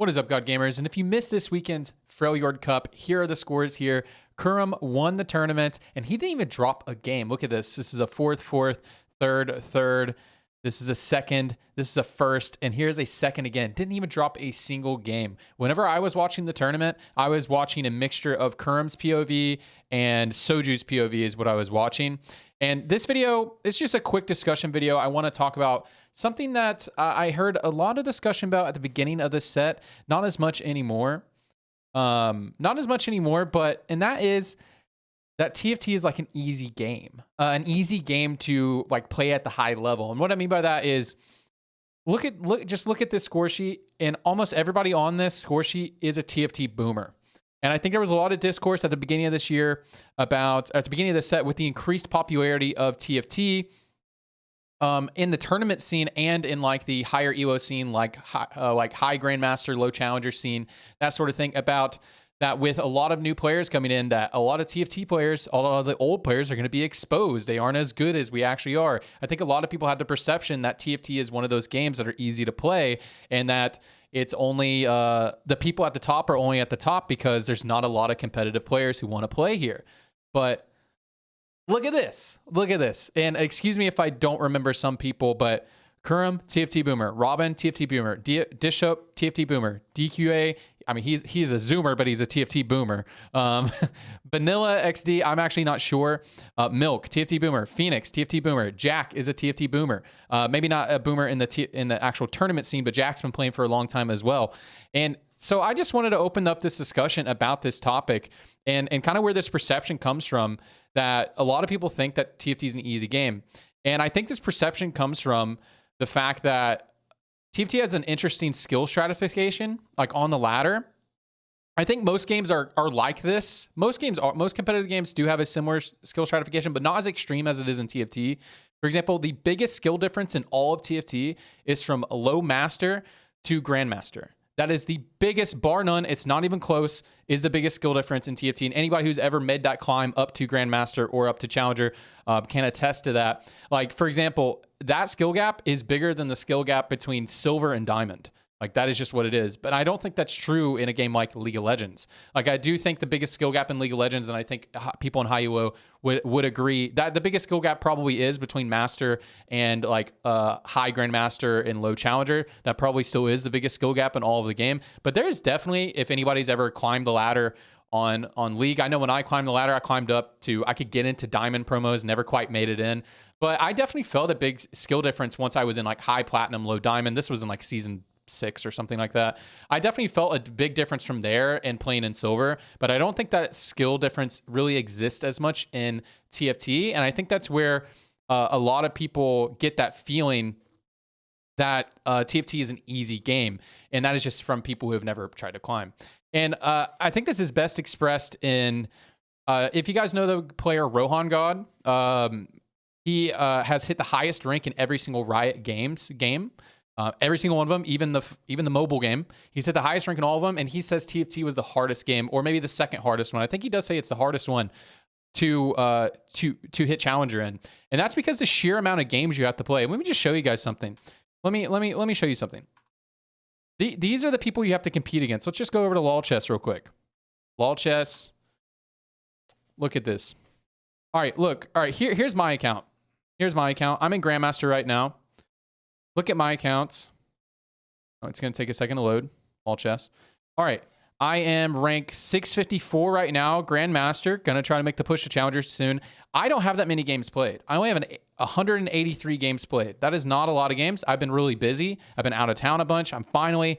What is up, God Gamers? And if you missed this weekend's Freljord Cup, here are the scores here. Kurumx won the tournament, and he didn't even drop a game. Look at this. This is a fourth, third. This is a second. This is a first. And here's a second again. Didn't even drop a single game. Whenever I was watching the tournament, I was watching a mixture of Kurum's POV and Soju's POV is what I was watching. And this video is just a quick discussion video. I want to talk about something that I heard a lot of discussion about at the beginning of this set. Not as much anymore. And that is that TFT is like an easy game. An easy game to like play at the high level. And what I mean by that is just look at this score sheet, and almost everybody on this score sheet is a TFT boomer. And I think there was a lot of discourse at the beginning of this year at the beginning of the set with the increased popularity of TFT in the tournament scene and in like the higher ELO scene, like high grandmaster, low challenger scene, that sort of thing, about that with a lot of new players coming in, that a lot of TFT players, a lot of the old players are going to be exposed. They aren't as good as we actually are. I think a lot of people have the perception that TFT is one of those games that are easy to play, and that it's only the people at the top are only at the top because there's not a lot of competitive players who want to play here. But look at this. Look at this. And excuse me if I don't remember some people, but Kurumx, TFT boomer. Robin, TFT boomer. Dishop, TFT boomer. DQA, I mean, he's a zoomer, but he's a TFT boomer. Vanilla XD, I'm actually not sure. Milk, TFT boomer. Phoenix, TFT boomer. Jack is a TFT boomer. Maybe not a boomer in the actual tournament scene, but Jack's been playing for a long time as well. And so I just wanted to open up this discussion about this topic and kind of where this perception comes from, that a lot of people think that TFT is an easy game. And I think this perception comes from the fact that TFT has an interesting skill stratification, like on the ladder. I think most games are like this. Most competitive games do have a similar skill stratification, but not as extreme as it is in TFT. For example, the biggest skill difference in all of TFT is from a low master to grandmaster. That is the biggest, bar none. It's not even close, is the biggest skill difference in TFT. And anybody who's ever made that climb up to grandmaster or up to challenger can attest to that. Like, for example, that skill gap is bigger than the skill gap between silver and diamond. Like, that is just what it is. But I don't think that's true in a game like League of Legends. Like, I do think the biggest skill gap in League of Legends, and I think people in high ELO would agree, that the biggest skill gap probably is between master and like high grandmaster and low challenger. That probably still is the biggest skill gap in all of the game. But there's definitely, if anybody's ever climbed the ladder on League, I know when I climbed the ladder, I climbed up to, I could get into diamond promos, never quite made it in. But I definitely felt a big skill difference once I was in like high platinum, low diamond. This was in like season 6 or something like that. I definitely felt a big difference from there and playing in silver, but I don't think that skill difference really exists as much in TFT. And I think that's where a lot of people get that feeling that TFT is an easy game. And that is just from people who have never tried to climb. And I think this is best expressed in, if you guys know the player Rohan God, he has hit the highest rank in every single Riot game. Every single one of them, even the mobile game, he's hit the highest rank in all of them. And he says TFT was the hardest game, or maybe the second hardest one. I think he does say it's the hardest one to hit challenger in, and that's because the sheer amount of games you have to play. Let me just show you guys something. Let me show you something. These are the people you have to compete against. Let's just go over to LOL Chess real quick. LOL Chess. Look at this. All right, look. All right, here's my account. Here's my account. I'm in Grandmaster right now. Look at my accounts. Oh, it's going to take a second to load. All chess. All right. I am rank 654 right now. Grandmaster. Going to try to make the push to Challenger soon. I don't have that many games played. I only have 183 games played. That is not a lot of games. I've been really busy. I've been out of town a bunch. My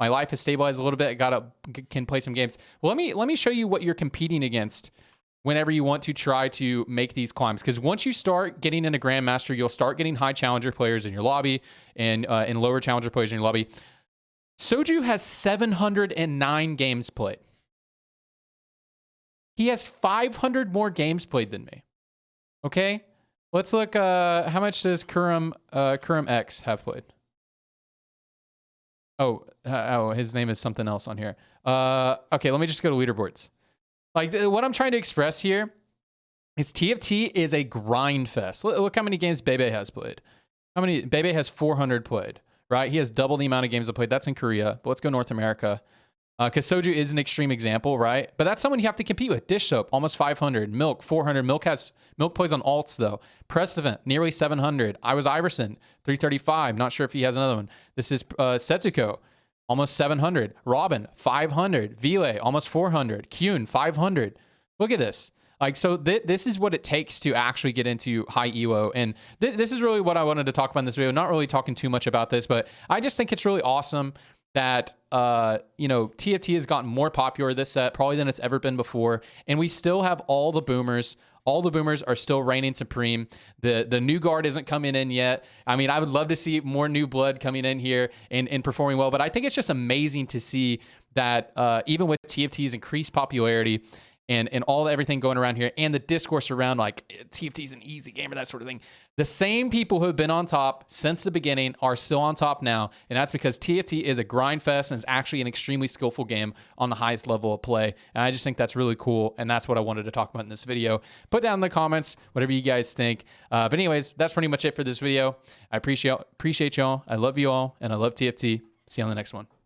life has stabilized a little bit. Can play some games. Well, let me show you what you're competing against whenever you want to try to make these climbs. Because once you start getting into Grandmaster, you'll start getting high challenger players in your lobby and lower challenger players in your lobby. Soju has 709 games played. He has 500 more games played than me. Okay? Let's look, how much does Kurumx have played? Oh, his name is something else on here. Okay, let me just go to leaderboards. Like, what I'm trying to express here is TFT is a grind fest. Look how many games Bebe has played. Bebe has 400 played, right? He has double the amount of games played. That's in Korea. But let's go North America. Because Soju is an extreme example, right? But that's someone you have to compete with. Dish Soap, almost 500. Milk, 400. Milk plays on alts, though. Precedent, nearly 700. I Was Iverson, 335. Not sure if he has another one. This is Setsuko, almost 700. Robin, 500. Vile, almost 400. Kyun, 500. Look at this. Like, so this is what it takes to actually get into high elo. And this is really what I wanted to talk about in this video. Not really talking too much about this, but I just think it's really awesome that, you know, TFT has gotten more popular this set probably than it's ever been before. And we still have all the boomers. All the boomers are still reigning supreme. The new guard isn't coming in yet. I mean, I would love to see more new blood coming in here and performing well. But I think it's just amazing to see that even with TFT's increased popularity and everything going around here and the discourse around like TFT's an easy game or that sort of thing, the same people who have been on top since the beginning are still on top now. And that's because TFT is a grind fest and is actually an extremely skillful game on the highest level of play. And I just think that's really cool. And that's what I wanted to talk about in this video. Put down in the comments whatever you guys think. But anyways, that's pretty much it for this video. I appreciate y'all. I love you all. And I love TFT. See you on the next one.